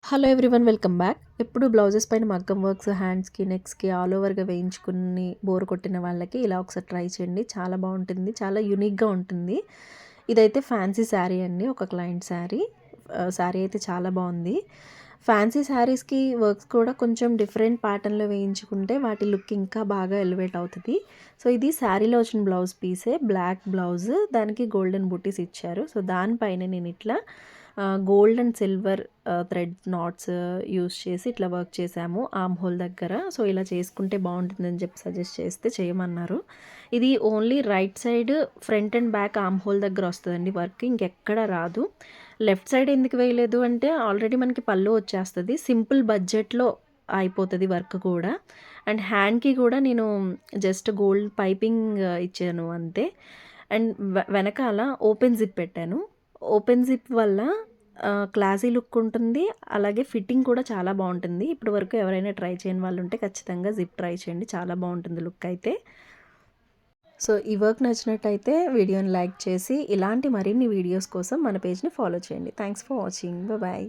Hello everyone, welcome back. ఎప్పుడు blouses పైన మగ్గం వర్క్స్ హ్యాండ్స్కి నెక్స్ట్కి ఆల్ ఓవర్గా వేయించుకుని బోర్ కొట్టిన వాళ్ళకి ఇలా ఒకసారి ట్రై చేయండి. చాలా బాగుంటుంది, చాలా యూనిక్గా ఉంటుంది. ఇదైతే ఫ్యాన్సీ శారీ అండి, ఒక క్లయింట్ శారీ. శారీ అయితే చాలా బాగుంది. ఫ్యాన్సీ శారీస్కి వర్క్స్ కూడా కొంచెం డిఫరెంట్ ప్యాటర్న్లో వేయించుకుంటే వాటి లుక్ ఇంకా బాగా ఎలివేట్ అవుతుంది. సో ఇది శారీలో వచ్చిన బ్లౌజ్ పీసే, బ్లాక్ బ్లౌజ్, దానికి గోల్డెన్ బుటీస్ ఇచ్చారు. సో దానిపైన నేను ఇట్లా gold and silver thread knots use చేసి ఇట్లా వర్క్ చేసాము ఆర్మ్ హోల్ దగ్గర. సో ఇలా చేసుకుంటే బాగుంటుందని చెప్పి సజెస్ట్ చేస్తే చేయమన్నారు. ఇది only right side front and back arm whole దగ్గర వస్తుందండి వర్క్, ఇంకెక్కడ రాదు. లెఫ్ట్ సైడ్ ఎందుకు వేయలేదు అంటే ఆల్రెడీ మనకి పళ్ళు వచ్చేస్తుంది, సింపుల్ బడ్జెట్లో అయిపోతుంది వర్క్ కూడా. అండ్ హ్యాండ్కి కూడా నేను జస్ట్ గోల్డ్ పైపింగ్ ఇచ్చాను అంతే. అండ్ వెనకాల ఓపెన్ జిప్ పెట్టాను. ఓపెన్ జిప్ వల్ల క్లాసీ లుక్ ఉంటుంది, అలాగే ఫిట్టింగ్ కూడా చాలా బాగుంటుంది. ఇప్పటి వరకు ఎవరైనా ట్రై చేయని వాళ్ళు ఉంటే ఖచ్చితంగా జిప్ ట్రై చేయండి, చాలా బాగుంటుంది లుక్ అయితే. సో ఈ వర్క్ నచ్చినట్టయితే వీడియోని లైక్ చేసి ఇలాంటి మరిన్ని వీడియోస్ కోసం మన పేజ్ని ఫాలో చేయండి. Thanks for watching, bye.